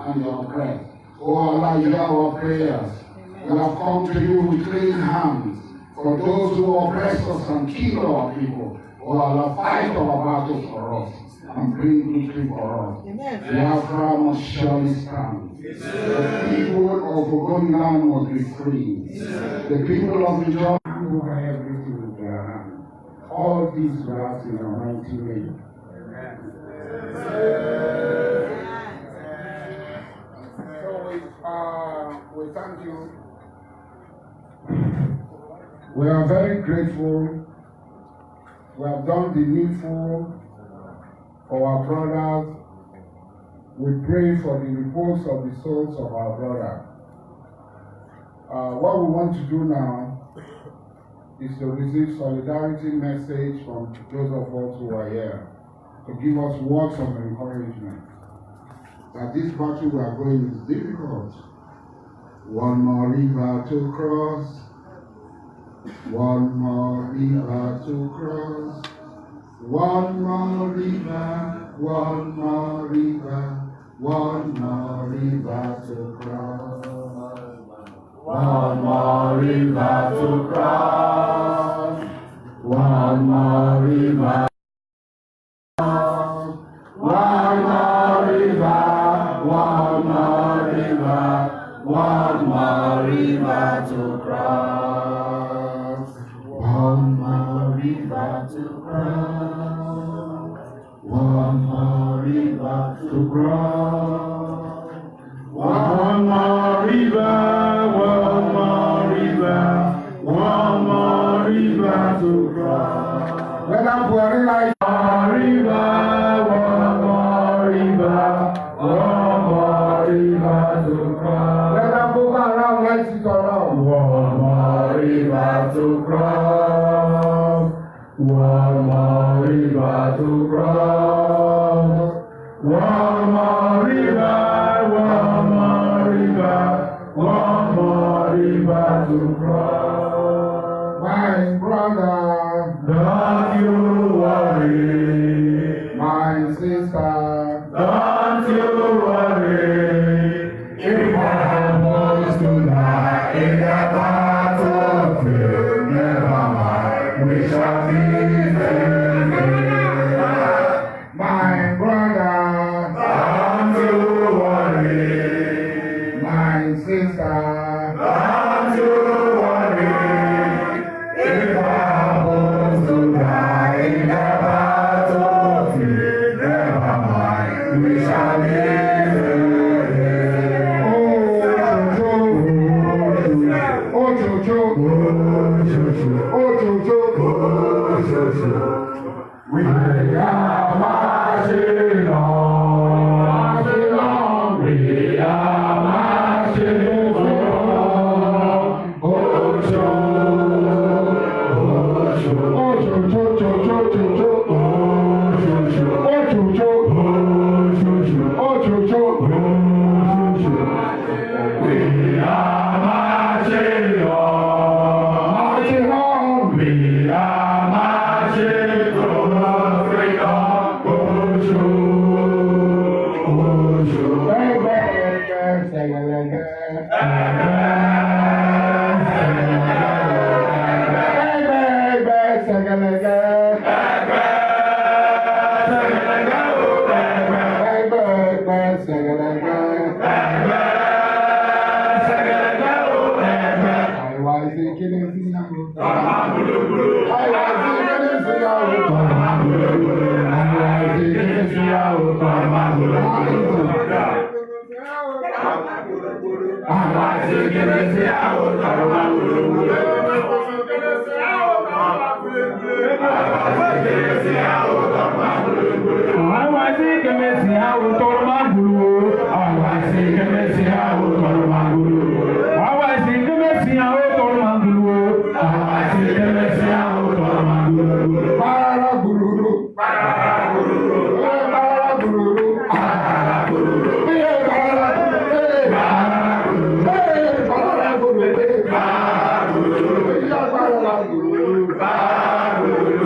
and the oppressed. Oh Allah, hear our prayers. We have come to you with clean hands. For those who oppress us and kill our people, oh Allah, fight our battles for us and bring victory for us. Biafra must surely stand. The people of Ogonland must be free. The people of Ijaw over everything in their hand. All these we ask in the mighty name. So we thank you. We are very grateful. We have done the needful for our brothers. We pray for the repose of the souls of our brothers. What we want to do now is to receive solidarity message from those of us who are here to give us words of encouragement that this battle we are going is difficult. One more river to cross. One more river to cross. One more river, one more river, one more river to cross. One more river to cross. One more river. One more river, one more river, one more river to cross. One more river to cross. One more river to cross. One more river, one more river, one more river to cross. Let us worry like a river, one more river, one more river to cross. Let us go around like it's around. One more river to cross. One more river to cross. One more river, one more river, one more river to cross. My brother, don't you worry. My sister, don't you worry. If I happens to die in the battlefield, never mind, we shall be there. My brother, don't you worry. My sister, don't you worry. If I happens to die in the battlefield, never mind, we shall be there. Oh, Jojo, oh, Jojo, oh, Jojo. We are marching on, we are marching on. Oh, Jojo, oh, Jojo, oh, Jojo, Jojo, oh, Jojo, oh, Jojo, oh, Jojo, oh, Jojo. We are marching on, we are marching on.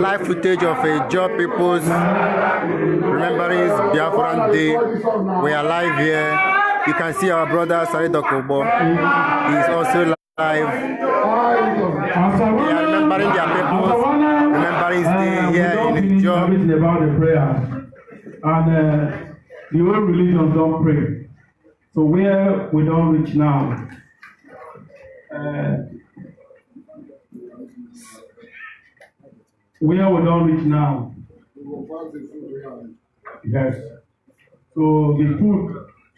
Live footage of Ijaw Peoples remembering Biafran Day. We are live here You can see our brother Sarit Okobo. He is also live. They are remembering their people, remembering stay here in Ijaw. About the prayers. And the whole religion don't pray. So where we don't reach now, yes. So the food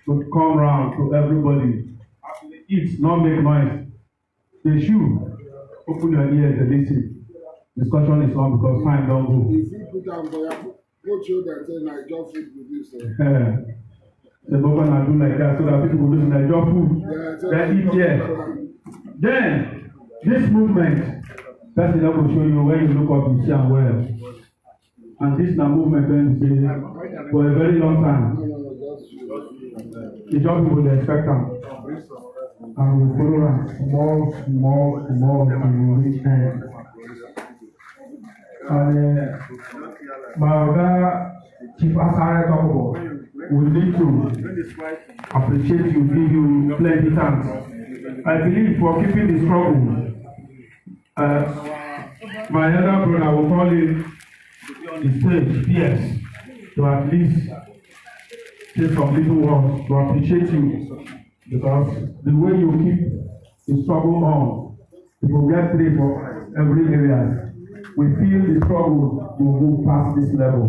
would come round to everybody. Eat, not make noise. They should open your ears and listen. Discussion is on because time don't go. If you put down for your children, say Ijaw food producer. The government do like that so that people will listen to Ijaw food. They eat here. Then this movement, that's enough to show you when you look up you see and well. And this is a movement when you say for a very long time. The Ijaw people they expect them. And we follow them more to reach them. And Baga Chief Asare Tokobo, we need to appreciate you, give you plenty thanks. I believe for keeping the struggle. My elder brother will call it the stage, yes, to at least say some little words to appreciate you, because the way you keep the struggle on, people get through for every area. We feel the struggle will move past this level.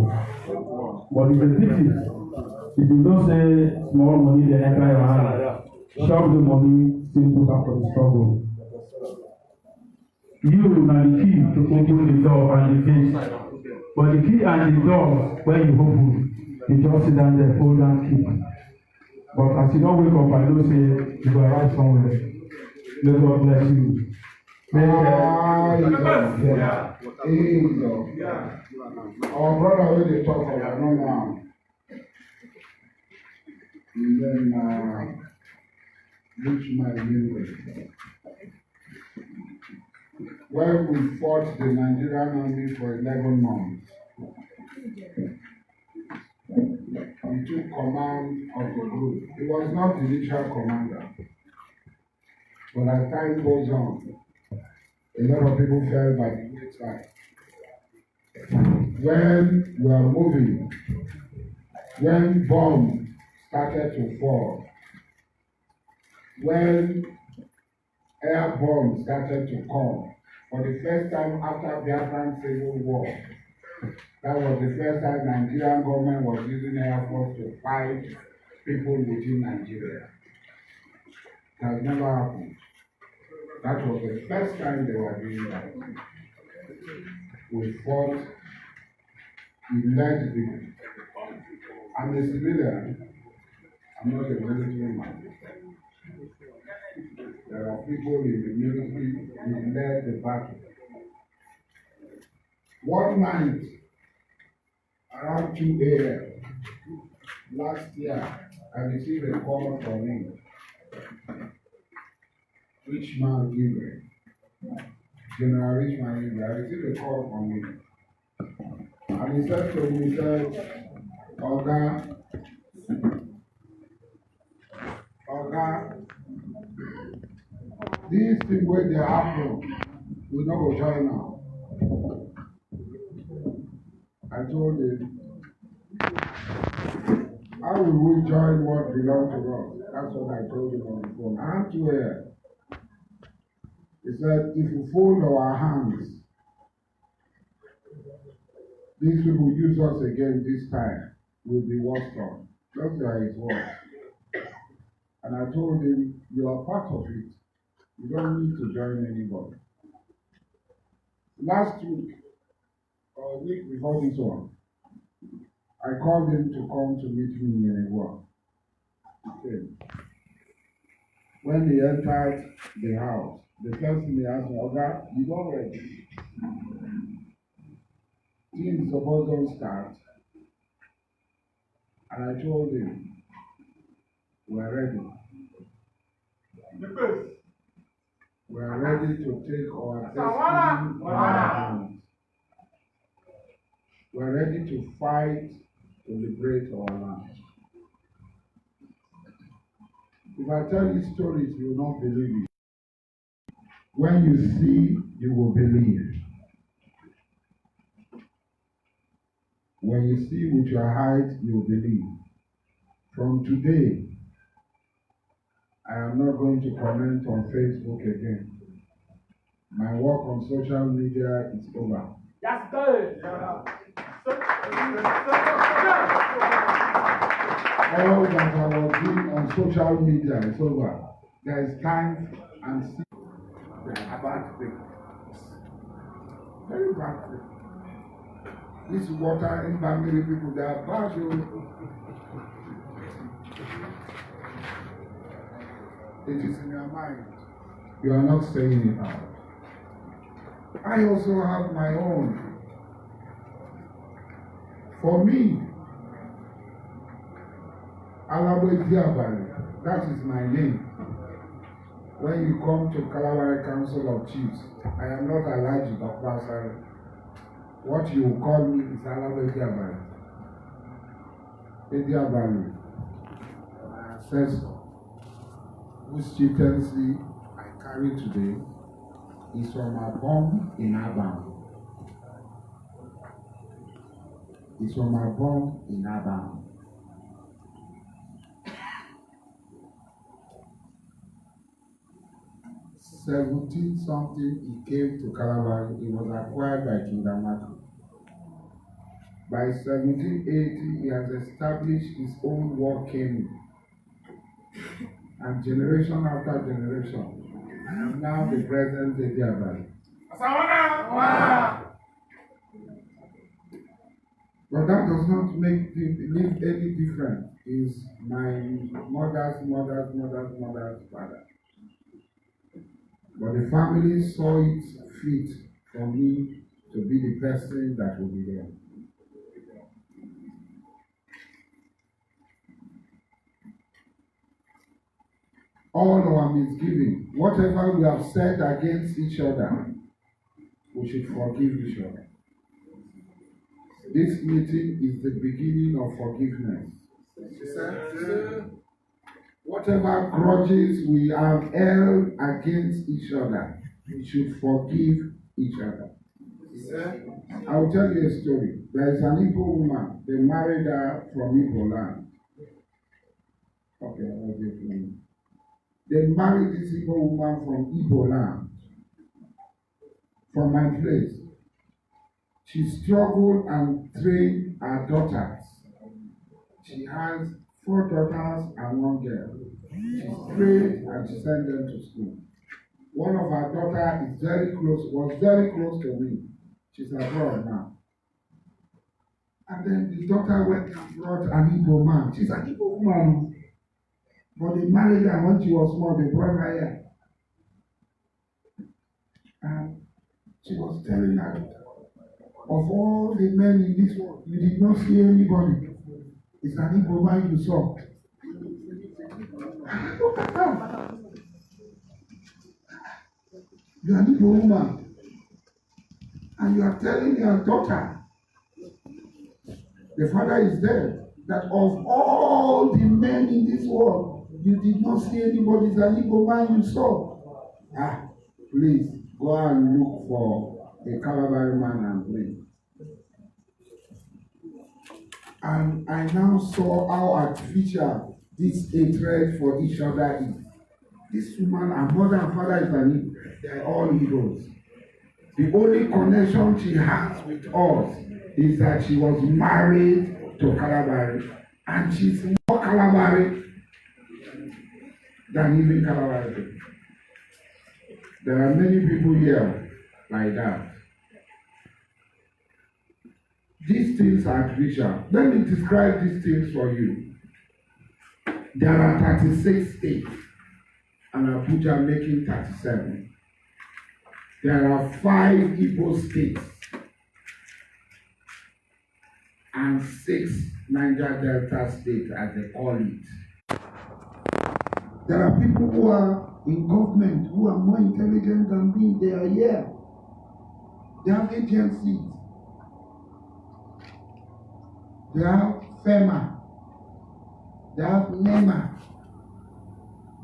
But it's a pity. If you don't say small money, they enter your hand. Shove the money, still put up for the struggle. You are the key to open the door and the gate. But the key and the door, when you open, you just sit down there, hold and keep. But as you don't wake up, I don't say you will arrive somewhere. May God bless you. Our brother will talk about no now. And then reach my memory. When we fought the Nigerian army for 11 months, he took command of the group. He was not the initial commander. But as time goes on, a lot of people fell by the wayside. When we are moving, when bombs started to fall, when air bombs started to come, for the first time after Biafra Civil War, that was the first time Nigerian government was using air force to fight people within Nigeria. It has never happened. That was the first time they were doing that. We fought, we led the I'm a civilian, I'm not a military man. There are people in the military who led the battle. One night, around 2 a.m. last year, I received a call from him. Richman Libre, General Richman Libre. I received a call from him. And he said to me, Oga, these things where they happen, we not go join now. I told him, how will we join what belongs to us? That's what I told him on the phone. Aren't you here? He said, if you fold our hands, these people use us again this time, will be worse off. Those are his words. And I told him, you are part of it. You don't need to join anybody. Last week, or a week before this one, I called him to come to meet me in a work. He came. When he entered the house, the first thing he asked me, Oga, you don't ready? Things supposed to start. And I told him, we're ready. We're ready to take our destiny in our hands. We're ready to fight to liberate our land. If I tell you stories, you will not believe it. When you see, you will believe. When you see with your eyes, you will believe. From today, I am not going to comment on Facebook again. My work on social media is over. That's good. All that I was doing on social media is over. There is time and see about things. Very bad thing. This water in Bangladesh people, they are bad. It is in your mind. You are not saying it out. I also have my own. For me, Ijaw, that is my name. When you come to Kalabari Council of Chiefs, I am not allergic of Basari. What you call me is Ijaw. Ijaw, my ancestor, whose chieftaincy I carry today, is from a bomb in Abam. It's from a bomb in Abam. Something he came to Calabar. He was acquired by King Damatu. By 1780, he has established his own war king. And generation after generation, I am now the present Ijaw. But that does not make any difference. Is my mother's father. But the family saw it fit for me to be the person that will be there. All our misgiving, whatever we have said against each other, we should forgive each other. This meeting is the beginning of forgiveness. Whatever grudges we have held against each other, we should forgive each other. I will tell you a story. There is an Igbo woman. They married her from Igbo land. Okay, I'll give you. They married this Igbo woman from Igbo land, from my place. She struggled and trained her daughters. She has 4 daughters and 1 girl. She prayed and she sent them to school. One of her daughters is was very close to me. She's abroad now. And then the daughter went and brought an Igbo man. She's an Igbo woman. But they married her when she was small. They brought her here. And she was telling her, of all the men in this world, you did not see anybody. It's an Igbo man you saw. Look at that. You are an Igbo woman. And you are telling your daughter, the father is dead, that of all the men in this world, you did not see anybody. It's an Igbo man you saw. Please go and look for a Calabari man and bring. And I now saw how artificial this hatred for each other is. This woman, her mother and father is an Igbo. They are all Igbos. The only connection she has with us is that she was married to Calabari. And she's more Calabari than even Calabari. There are many people here like that. These things are artificial. Let me describe these things for you. There are 36 states, and Abuja making 37. There are 5 Igbo states and 6 Niger Delta states, as they call it. There are people who are in government who are more intelligent than me. They are here. They have agencies. They have FEMA. They have NEMA.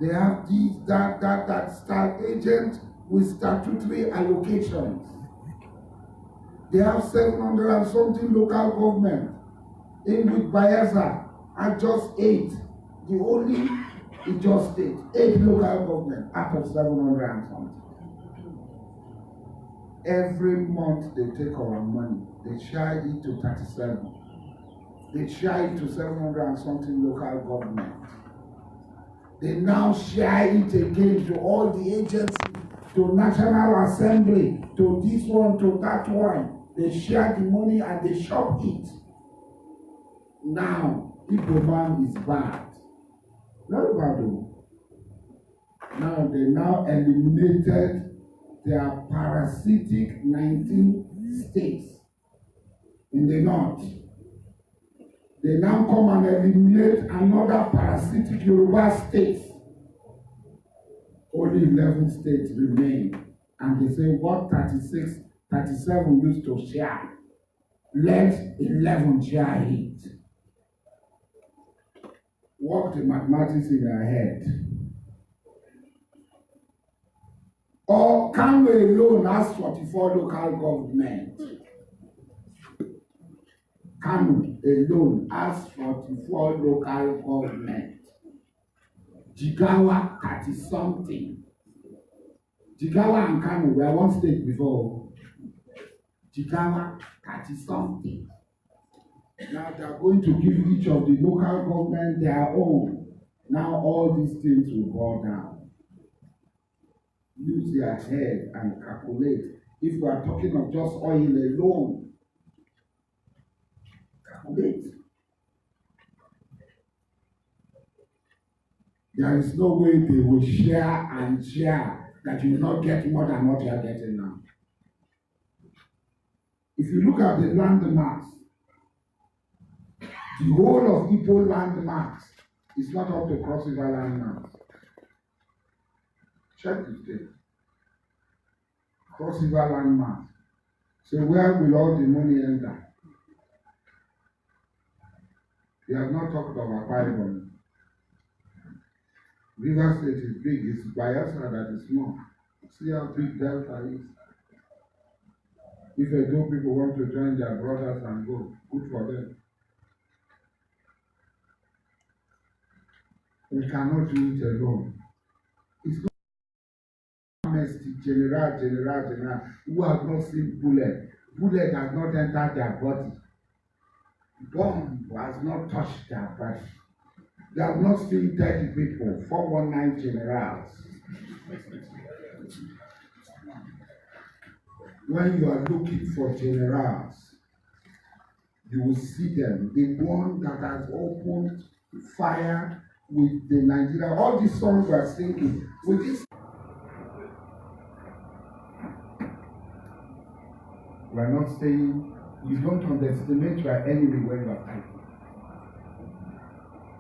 They have these, that star agent with statutory allocations. They have 700 and something local government. In with Biafra are just 8. The only is just 8. 8 local government out of 700 and something. Every month they take our money. They share it to 37. They share it to 700 and something local government. They now share it again to all the agencies, to National Assembly, to this one, to that one. They share the money and they shop it. Now, IPOBG is bad. Not bad though. Now they now eliminated their parasitic 19 states in the north. They now come and eliminate another parasitic Yoruba state. Only 11 states remain. And they say what 36, 37 used to share. Let 11 share it. Work the mathematics in your head. Or Kano alone has 44 local government. Kano alone has 44 local government. Jigawa 30 something. Jigawa and Kano were one state before. Jigawa 30 something. Now they are going to give each of the local government their own. Now all these things will go down. Use their head and calculate. If we are talking of just oil alone, calculate. There is no way they will share and share that you will not get more than what you are getting now. If you look at the landmass, the whole of Igbo landmass is not up to Cross River landmass. Check the state. Cross River landmass. So where will all the money enter? We have not talked about Bible. River State is big. It's Biafra that is small. See how big Delta is. If Edo people want to join their brothers and go, good for them. We cannot do it alone. It's not general who have not seen bullet. Bullet has not entered their body. Bomb has not touched their body. They have not seen 30 people, 419 generals. When you are looking for generals, you will see them. The one that has opened fire with the Nigeria, all these songs we are singing, with this. We are not saying you don't underestimate your enemy when you are fighting.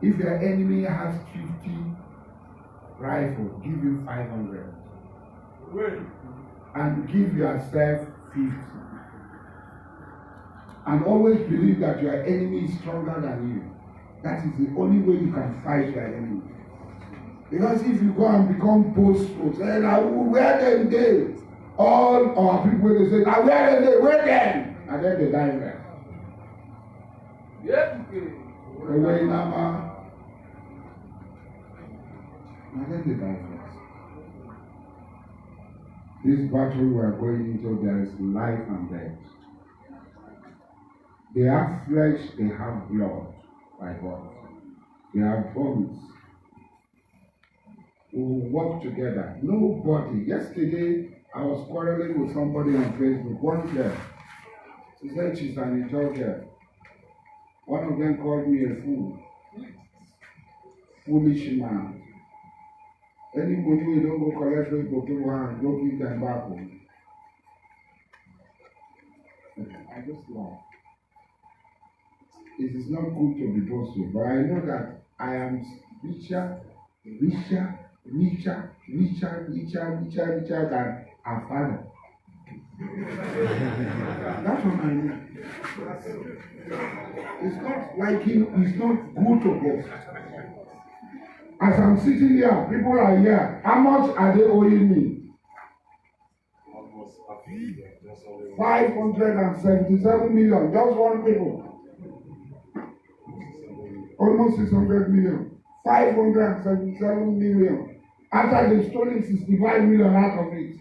If your enemy has 50 rifles, give him 500. And give yourself 50. And always believe that your enemy is stronger than you. That is the only way you can fight your enemy. Because if you go and become boastful, say, where them they? All our people they say, where they? Where them? And then they die there. Yeah. Away Nama. And then they die first. This battle we are going into, there is life and death. They have flesh, they have blood, by God. They have bones. We will work together. Nobody. Yesterday, I was quarreling with somebody on Facebook. One girl. She said she's an Ijaw girl. One of them called me a fool. Foolish man. Anybody who don't go collect Facebook, go and go give them back home. I just laugh. It is not good to be boastful, but I know that I am richer than our father. That's what I mean. It's not like him, it's not good to boast. As I'm sitting here, people are here. How much are they owing me? 577 million. Just one people. Almost 600 million. 577 million. After they've stolen 65 million out of it.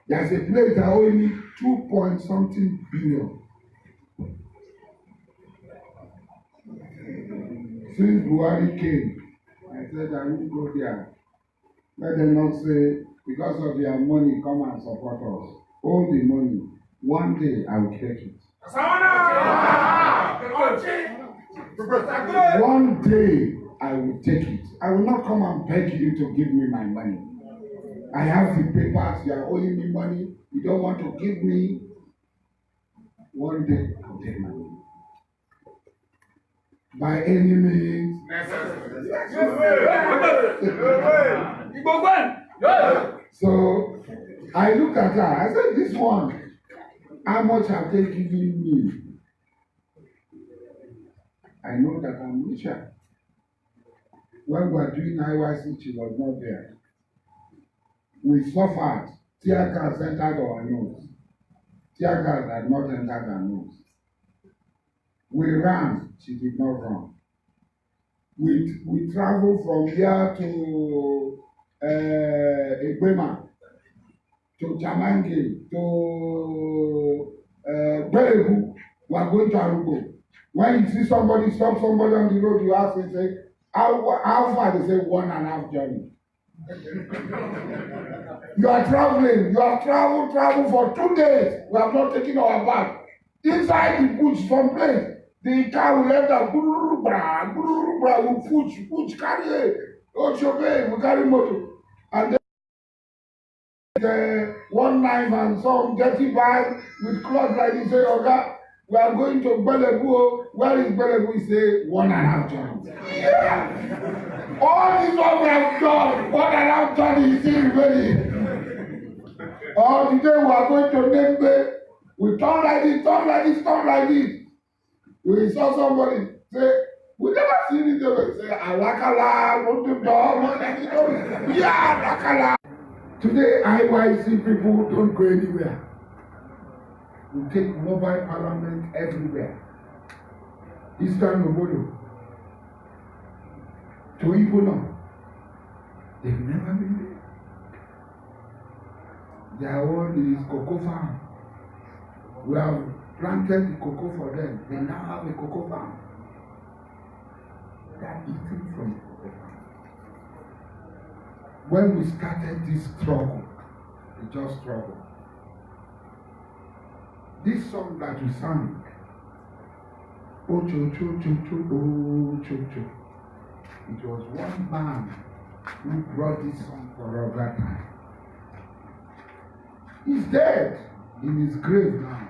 There's a place that owes me 2 point something billion. Since Buhari came, I said I won't go there. Let them not say, because of their money, come and support us. All the money. One day I will take it. One day I will take it. I will not come and beg you to give me my money. I have the papers. You are owing me money. You don't want to give me. One day I will take my money. By any means necessary. So I looked at her. I said, this one, how much have they given me? I know that I'm richer. When we were doing IYC, she was not there. We suffered. Tear gas entered our nose. Tear gas had not entered our nose. We ran, she did not run. We traveled from here to Egbema, to Chamange, to Berebu. We are going to Arugo. When you see somebody stop somebody on the road, you ask and say, how far? They say 1.5 journey. You are traveling. You have traveled for 2 days. We have not taken our bag. Inside the bush, someplace. The car will let us we push, carry we carry motor. And then one knife and some dirty bag with cloth like this, say, okay, we are going to Belebu. Where is Belebu? He say 1.5 journey. Yeah. All this one we have done, 1.5 journey is still remaining. Or today we are going to Nembe. We turn like this, turn like this, turn like this. We saw somebody say, we never seen it ever. Say, Alakala, what the dog? Yeah, Alakala. Today, IYC people don't go anywhere. We take mobile parliament everywhere. Eastern Obodo. To Ibono. They've never been there. Their own is cocoa farm. We have planted the cocoa for them. They now have a cocoa farm. They are eating from the cocoa farm. When we started this struggle, we just struggled. This song that we sang, Oh Cho Cho Cho Cho, Oh Cho Cho, it was one man who brought this song for us that time. He's dead in his grave now.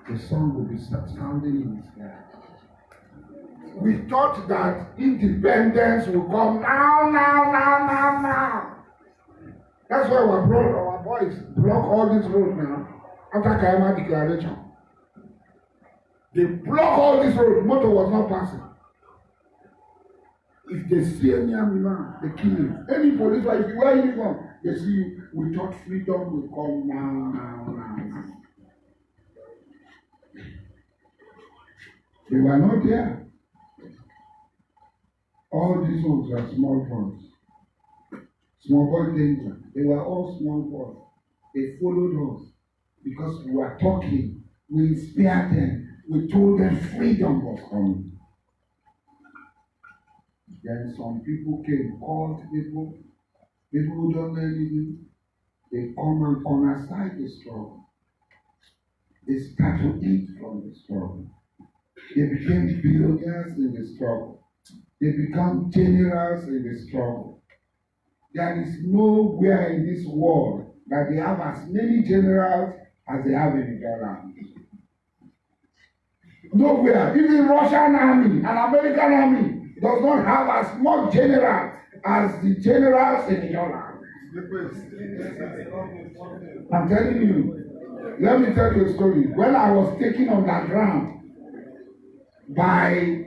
The song will be sounding in his head. We thought that independence will come now. That's why our boys block all this road now. After Kaima declaration, they block all this road. Motor was not passing. If they see any army man, they kill him. Any police, if you wear uniform, they see you. We thought freedom will come now. They were not there. All these ones were small boys. Small boy danger. They were all small boys. They followed us because we were talking. We inspired them. We told them freedom was coming. Then some people came, called people who don't know anything. They come and cornerside the struggle. They start to eat from the struggle. They became billionaires in the struggle. They become generals in the struggle. There is nowhere in this world that they have as many generals as they have in the Iran. Nowhere. Even Russian army and American army does not have as much generals as the generals in Iran. I'm telling you. Let me tell you a story. When I was taken underground by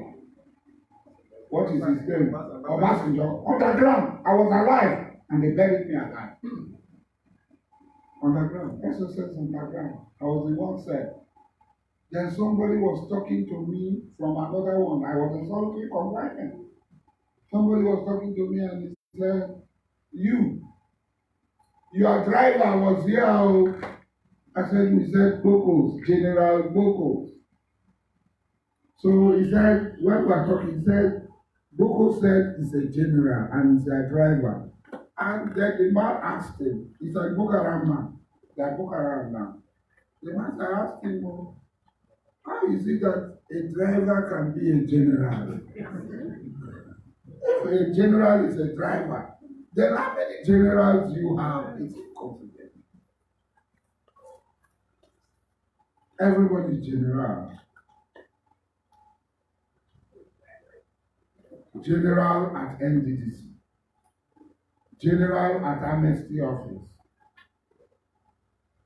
what is his name? Obasanjo, underground. I was alive and they buried me alive. Underground. SSS underground. I was the one said. Then somebody was talking to me from another one. I was a solitary confinement. Somebody was talking to me and he said, your driver was here. I said, he said, Bokos, General Bokos. So he said, when we were talking, he said, Boko said he's a general and he's a driver. And then the man asked him, he's a Boko Haram man, like Boko Haram now. The master asked him, how is it that a driver can be a general? If a general is a driver, then how many generals you have? It's inconvenient. Everybody is general. General at NDDC. General at Amnesty Office.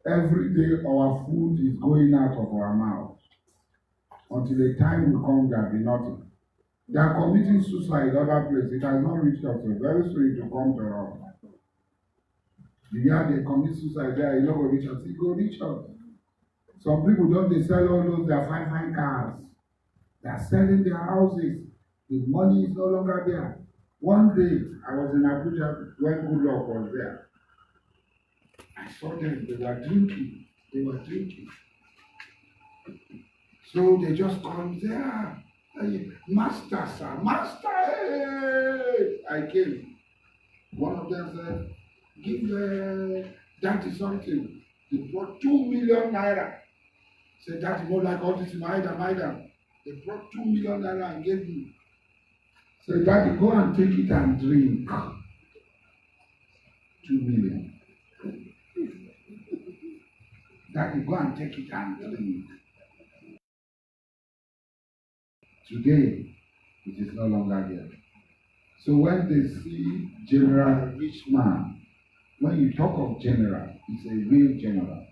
Every day our food is going out of our mouth. Until the time will come, there will be nothing. They are committing suicide other places. It has not reached us. Very soon it will come to us. The year they commit suicide there, you know go reach us. It go reach us. Some people don't they sell all those their fine cars. They are selling their houses. The money is no longer there. One day I was in Abuja when Goodluck was there. I saw them, they were drinking. So they just come there. Hey, master, sir, master, hey! I came. One of them said, give daddy something. They brought 2 million naira. Said, daddy, more like all this in Maida. They brought 2 million naira and gave me. Said, daddy, go and take it and drink. 2 million. Daddy, go and take it and drink. Today, it is no longer there. So when they see General Rich Man, when you talk of general, it's a real general.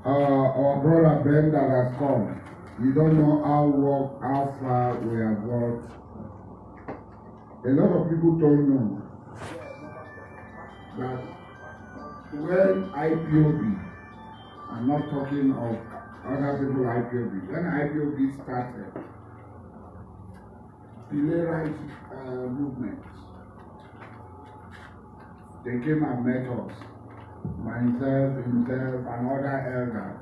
Our brother Ben that has come, you don't know how far we have got. A lot of people don't know that when IPOB, I'm not talking of other people IPOB, when IPOB started, delay right movement, they came and met us. Myself, himself, and other elders,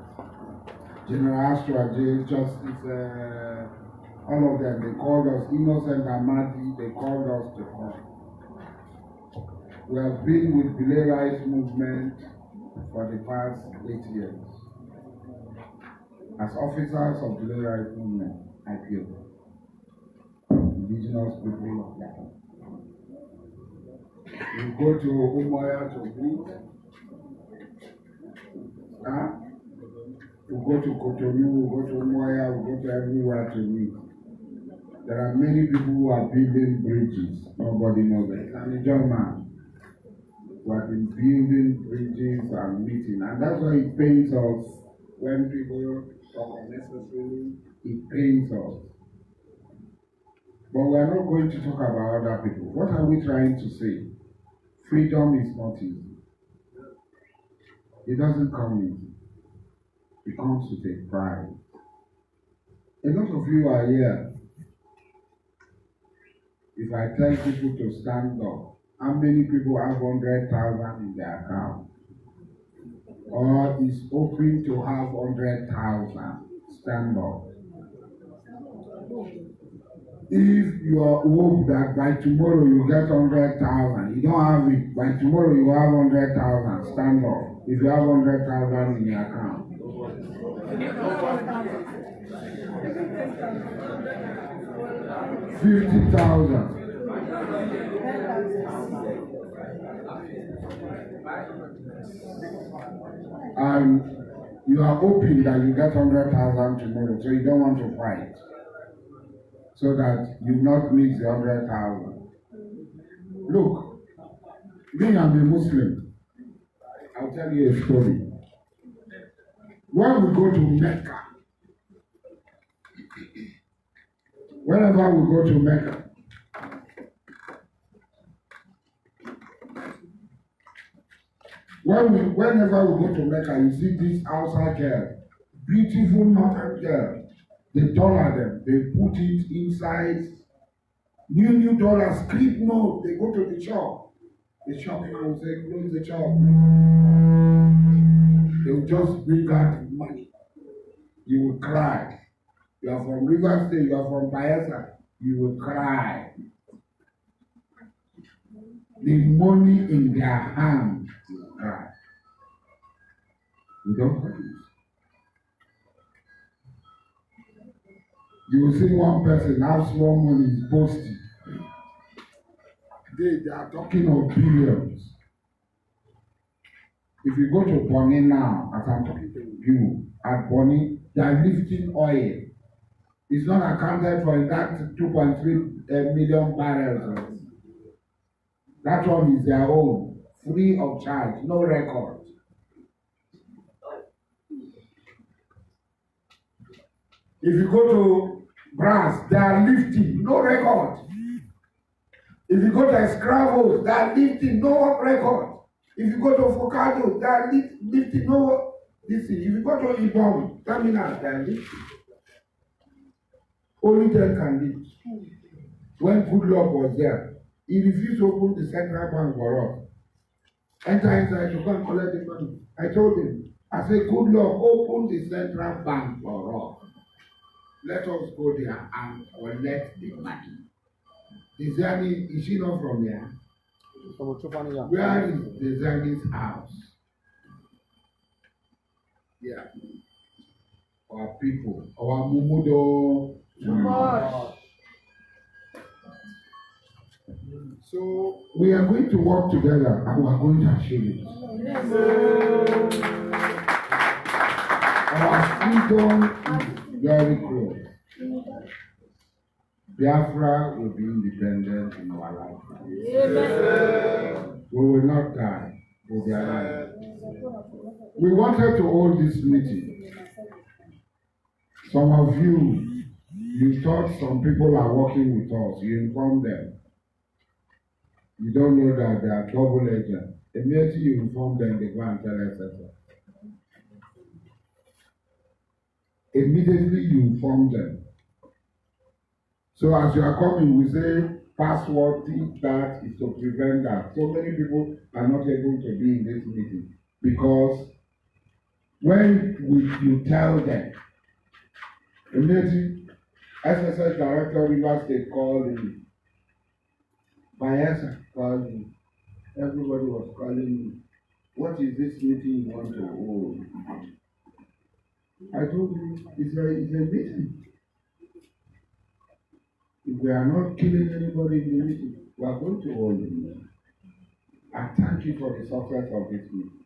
General Astraji, Justice, all of them, they called us Innocent Amadi, they called us to come. We have been with the Delay Rights Movement for the past 8 years. As officers of the Delay Rights Movement, IPO, indigenous people of Biafra. We go to Umuahia to meet. We go to Cotonou, we go to Umuahia, we go to everywhere to meet. There are many people who are building bridges. Nobody knows it. I'm a young man who have been building bridges and meeting. And that's why it pains us when people talk unnecessarily. It pains us. But we are not going to talk about other people. What are we trying to say? Freedom is not easy. It doesn't come easy. It comes with a price. A lot of you are here. If I tell people to stand up, how many people have 100,000 in their account? Or is hoping to have 100,000? Stand up. If you are hope that by tomorrow you get 100,000, you don't have it. By tomorrow you have 100,000. Stand up. If you have 100,000 in your account. 50,000. And you are hoping that you get 100,000 tomorrow, so you don't want to fight, so that you not miss the 100,000. Look, me, I'm a Muslim. I'll tell you a story. When we go to Mecca, whenever we go to Mecca, whenever we go to Mecca, you see this outside girl, beautiful northern girl. They dollar them, they put it inside new dollars, script note. They go to the shop. The shopkeeper will say, close the shop. They will just bring out the money. You will cry. You are from River State, you are from Biafra, you will cry. The money in their hand, you will cry. You don't cry. You will see one person have small money is boasting. They are talking of billions. If you go to Bonny now, as I'm talking to you, at Bonny, they are lifting oil. It's not accounted for in that 2.3 million barrels. That one is their own, free of charge, no record. If you go to Brass, they are lifting, no record. If you go to Escravos, they are lifting, no record. If you go to Focado, they are lifting, no this thing. If you go to Ijaw Terminal, they are lifting. Only 10 can lift. When Goodluck was there, he refused to open the central bank for us. Enter inside to go and collect the money. I told him, I said, Goodluck, open the central bank for us. Let us go there and collect the money. Is she not from here? Where is Dezani's house? Yeah. Our people, our Mumudo. So we are going to work together and we are going to achieve it. Our freedom is very close. Biafra will be independent in our lifetime. We will not die, we will be alive. We wanted to hold this meeting. Some of you thought some people are working with us. You informed them. You don't know that they are double agents. Immediately you inform them, they go and tell us. Immediately you inform them. So as you are coming, we say password that is to prevent that. So many people are not able to be in this meeting because when you tell them, immediately SSS Director River State called me, Biafra called me, everybody was calling me. What is this meeting you want to hold? I told you it's a meeting. If we are not killing anybody in the meeting, we are going to hold the meeting. I thank you for the success of this meeting,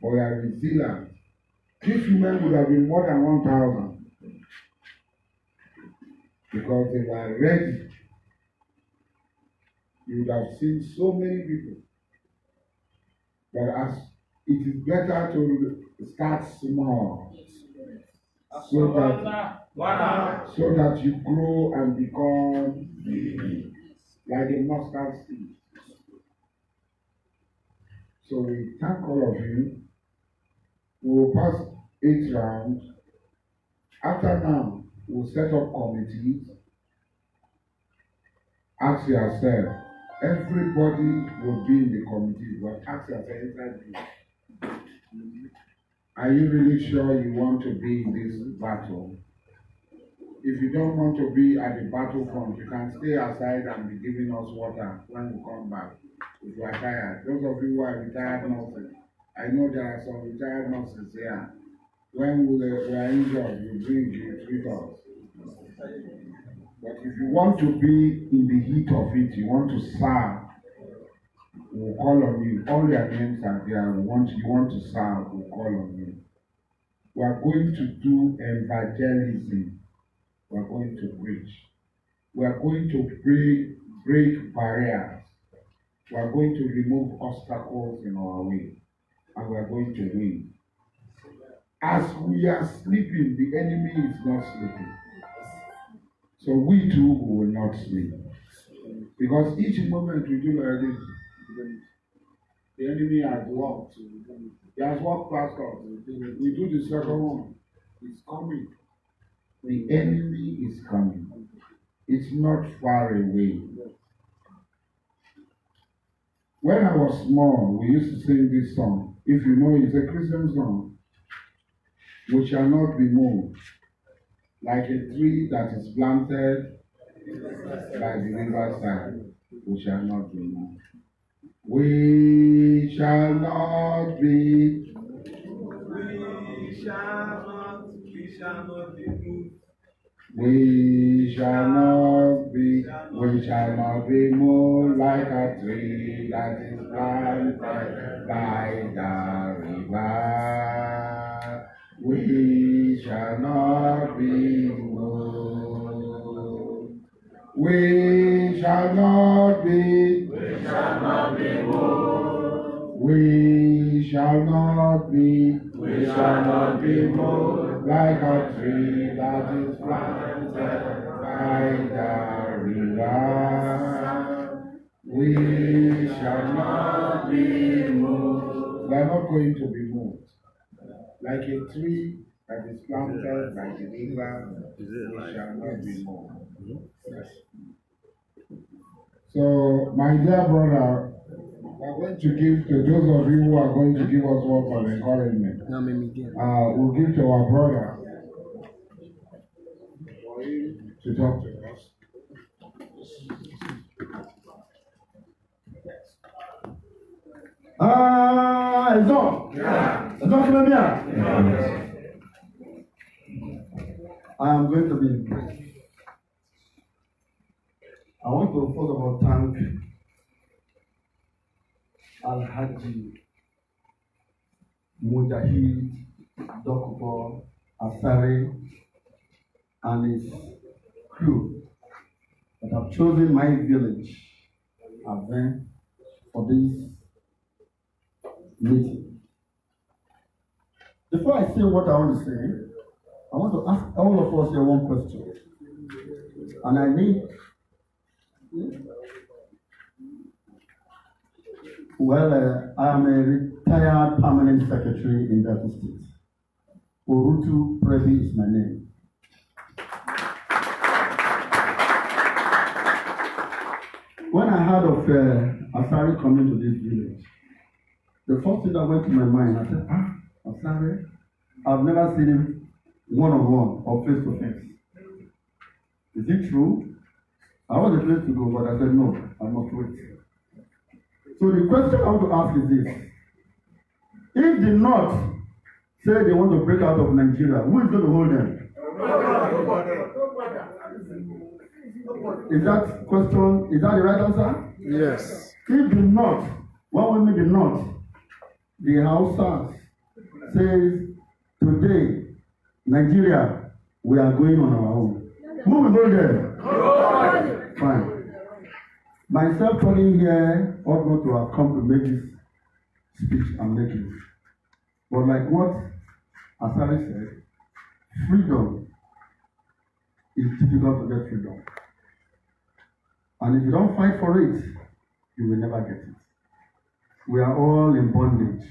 for your resilience. These women would have been more than 1,000 because they were ready. You would have seen so many people. But as it is better to start small so that you grow and become like a mustard seed. So we thank all of you. We will pass 8 rounds. After now, we'll set up committees. Ask yourself, everybody will be in the committee, but ask yourself, are you really sure you want to be in this battle? If you don't want to be at the battlefront, you can stay aside and be giving us water when we come back. If you are tired, those of you who are retired nurses, I know there are some retired nurses here. When we are injured, you bring you treat us. But if you want to be in the heat of it, you want to serve, we'll call on you. All their names are there. You want to serve, we'll call on you. We are going to do evangelism. We are going to preach. We are going to break barriers. We are going to remove obstacles in our way. And we are going to win. As we are sleeping, the enemy is not sleeping. So we too will not sleep. Because each moment we do like this, the enemy has walked. He has walked past us. We do the second one. It's coming. The enemy is coming. It's not far away. When I was small, we used to sing this song. If you know, it's a Christian song. We shall not be moved, like a tree that is planted by the riverside. We shall not be moved. We shall not be. We shall not be moved. We shall not be moved like a tree that is planted by the river. We shall not be moved. We shall not be. We shall not be moved. We shall not be. We shall not be moved like a tree that is planted by the river. We shall not be moved. We are not going to be moved. Like a tree that is planted by the river, we shall not be moved. Yes. So, my dear brother, we are going to give to those of you who are going to give us words of encouragement. We'll give to our brother for him to talk to us. I am going to be brief. I want to first of all thank Al-Haji Mujahid Dokubo Asare and his crew that have chosen my village event for this meeting. Before I say what I want to say, I want to ask all of us here one question. And I need, I am a retired permanent secretary in Delta State. Orutu Prebi is my name. When I heard of Asari coming to this village, the first thing that went to my mind, I said, Asari, I've never seen him one-on-one or face-to-face. Is it true? I was a place to go, but I said, no, I must wait. So the question I want to ask is this. If the North say they want to break out of Nigeria, who is going to hold them? Is that question, is that the right answer? Yes. If the North, what will make the North? The Hausas says, today, Nigeria, we are going on our own. Who will go there? Fine. Myself talking here ought not to have come to make this speech I'm making. But like what Asari said, freedom is difficult to get freedom. And if you don't fight for it, you will never get it. We are all in bondage.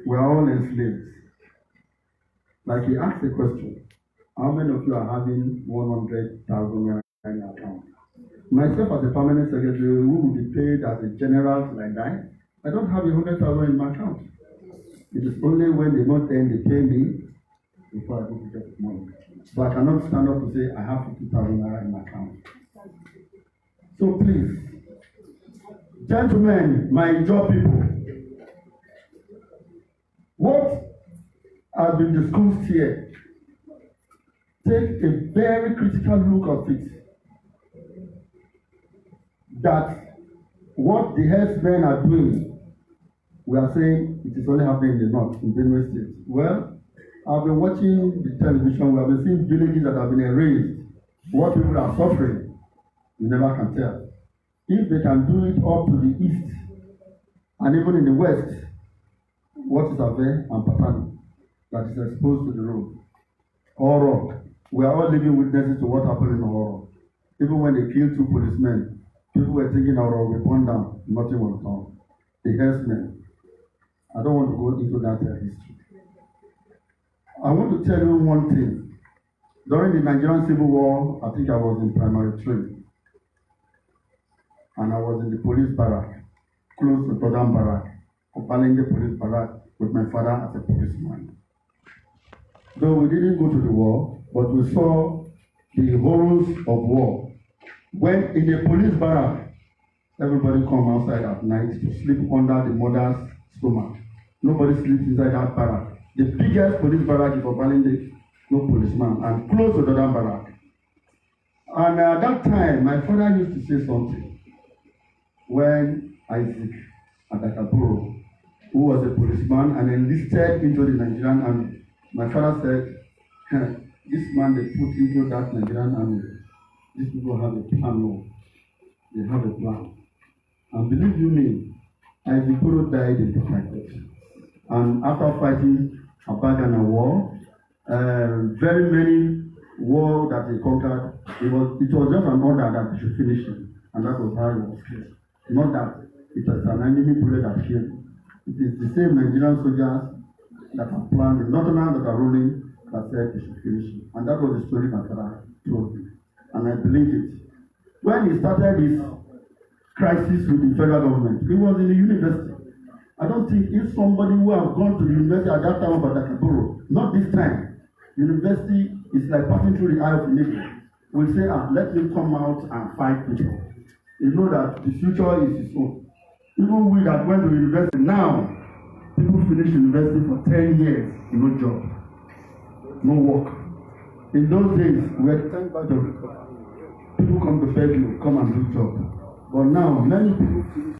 We are all enslaved. Like he asked the question, how many of you are having 100,000 in your account? Myself as a permanent secretary who will be paid as a general till I die, I don't have 100,000 in my account. It is only when the month end they pay me before I go to get the money. But I cannot stand up to say I have 50,000 in my account. So please, gentlemen, my Ijaw people, what has been discussed here, take a very critical look at it. That what the herdsmen are doing, we are saying it is only happening in the north, in Benue State. Well, I've been watching the television, we have been seeing villages that have been erased. What people are suffering, you never can tell. If they can do it up to the east, and even in the west, what is Ave and Patani that is exposed to the road? Horror. We are all living witnesses to what happened in Horror. Even when they killed 2 policemen, people were thinking Horror will burn down, nothing was done. The herdsmen. I don't want to go into that history. I want to tell you one thing. During the Nigerian Civil War, I think I was in primary 3. And I was in the police barrack, close to Todam Barrack, Opalenge police barrack, with my father as a policeman. Though we didn't go to the war, but we saw the horrors of war. When in the police barrack, everybody come outside at night to sleep under the mother's stomach. Nobody sleeps inside that barrack. The biggest police barrack is Opalenge, no policeman, and close to Todam Barrack. And at that time, my father used to say something. When Isaac Adakaburu, who was a policeman and enlisted into the Nigerian army, my father said, this man they put into that Nigerian army, these people have a plan. No. They have a plan. And believe you me, Isaac Adakaburu died in Port. And after fighting a Bagana war, very many wars that he conquered, it was just an order that he should finish it. And that was how he was killed. Not that it was an enemy bullet that killed. It is the same Nigerian soldiers that have planned, the northerners that are ruling, that said he should finish it. And that was the story my father told me. And I believe it. When he started his crisis with the federal government, he was in the university. I don't think if somebody who has gone to the university at that time of Adakaburu, not this time, university is like passing through the eye of the needle, will say, let him come out and fight people. You know that the future is his own. Even we that went to university now, people finish university for 10 years, no job, no work. In those days, we had 10 batch of people come to beg you, come and do job. But now, many people